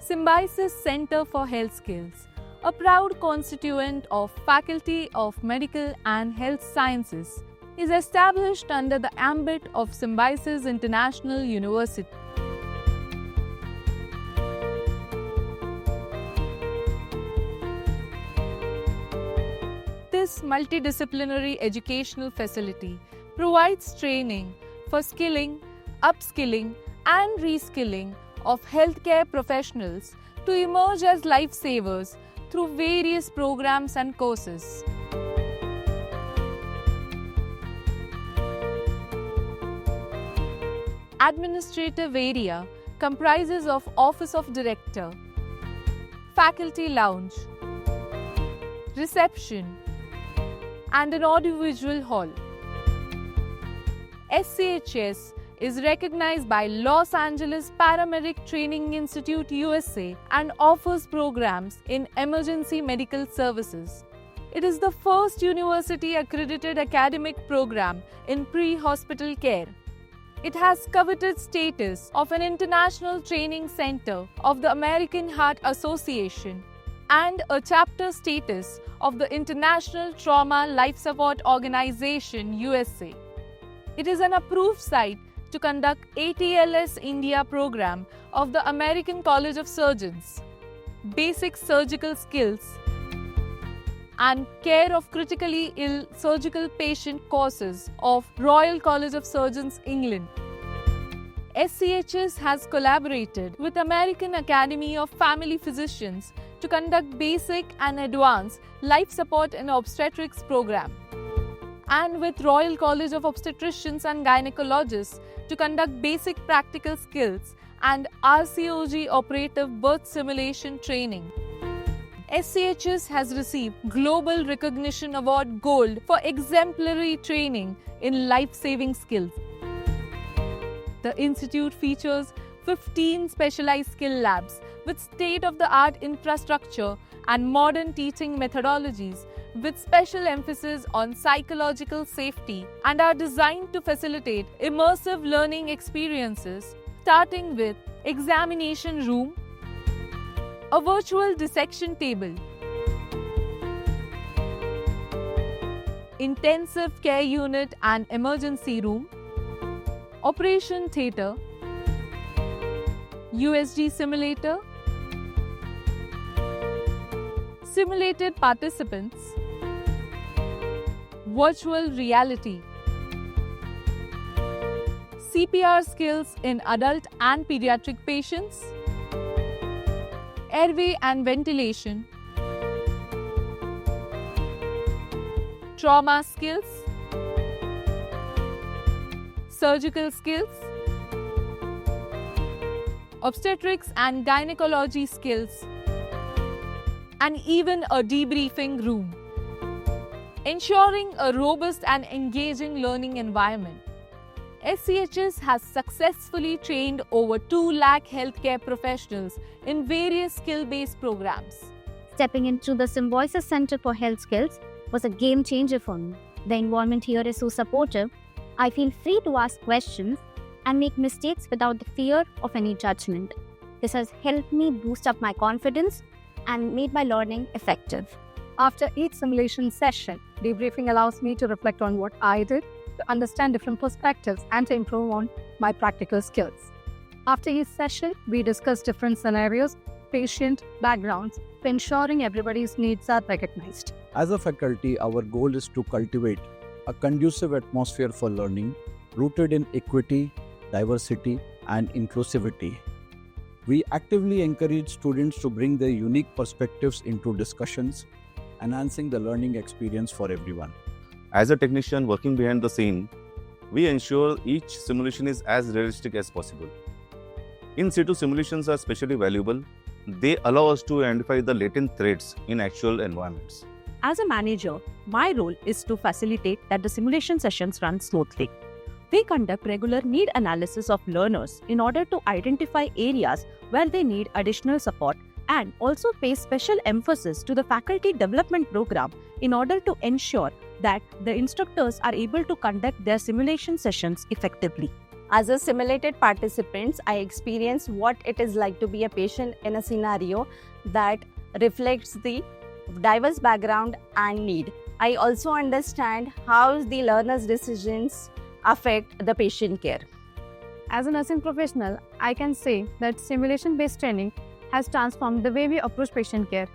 Symbiosis Center for Health Skills, a proud constituent of Faculty of Medical and Health Sciences, is established under the ambit of Symbiosis International University. This multidisciplinary educational facility provides training for skilling, upskilling, and reskilling of healthcare professionals to emerge as lifesavers through various programs and courses. Administrative area comprises of Office of Director, Faculty Lounge, Reception, and an audiovisual hall. SCHS is recognized by Los Angeles Paramedic Training Institute USA and offers programs in emergency medical services. It is the first university-accredited academic program in pre-hospital care. It has coveted status of an international training center of the American Heart Association and a chapter status of the International Trauma Life Support Organization USA. It is an approved site to conduct ATLS India program of the American College of Surgeons, basic surgical skills, and care of critically ill surgical patient courses of Royal College of Surgeons, England. SCHS has collaborated with American Academy of Family Physicians to conduct basic and advanced life support and obstetrics program, and with Royal College of Obstetricians and Gynecologists to conduct basic practical skills and RCOG operative birth simulation training. SCHS has received Global Recognition Award Gold for exemplary training in life-saving skills. The institute features 15 specialized skill labs with state-of-the-art infrastructure and modern teaching methodologies with special emphasis on psychological safety and are designed to facilitate immersive learning experiences, starting with examination room, a virtual dissection table, intensive care unit and emergency room, operation theatre, USG simulator, simulated participants, virtual reality, CPR skills in adult and pediatric patients, airway and ventilation, trauma skills, surgical skills, obstetrics and gynecology skills, and even a debriefing room, ensuring a robust and engaging learning environment. SCHS has successfully trained over 2 lakh healthcare professionals in various skill-based programs. Stepping into the Symbiosis Center for Health Skills was a game changer for me. The environment here is so supportive. I feel free to ask questions and make mistakes without the fear of any judgment. This has helped me boost up my confidence and made my learning effective. After each simulation session, debriefing allows me to reflect on what I did, to understand different perspectives, and to improve on my practical skills. After each session, we discuss different scenarios, patient backgrounds, to ensuring everybody's needs are recognized. As a faculty, our goal is to cultivate a conducive atmosphere for learning, rooted in equity, diversity, and inclusivity. We actively encourage students to bring their unique perspectives into discussions, enhancing the learning experience for everyone. As a technician working behind the scene, we ensure each simulation is as realistic as possible. In situ simulations are especially valuable. They allow us to identify the latent threats in actual environments. As a manager, my role is to facilitate that the simulation sessions run smoothly. We conduct regular need analysis of learners in order to identify areas where they need additional support, and also pay special emphasis to the faculty development program in order to ensure that the instructors are able to conduct their simulation sessions effectively. As a simulated participant, I experienced what it is like to be a patient in a scenario that reflects the diverse background and need. I also understand how the learner's decisions affect the patient care. As a nursing professional, I can say that simulation-based training has transformed the way we approach patient care.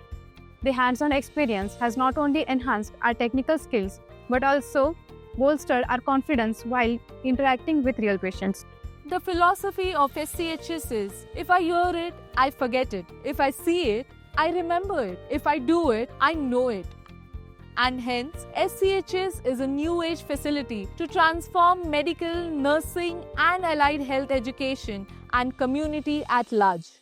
The hands-on experience has not only enhanced our technical skills, but also bolstered our confidence while interacting with real patients. The philosophy of SCHS is, if I hear it, I forget it. If I see it, I remember it. If I do it, I know it. And hence, SCHS is a new age facility to transform medical, nursing and allied health education and community at large.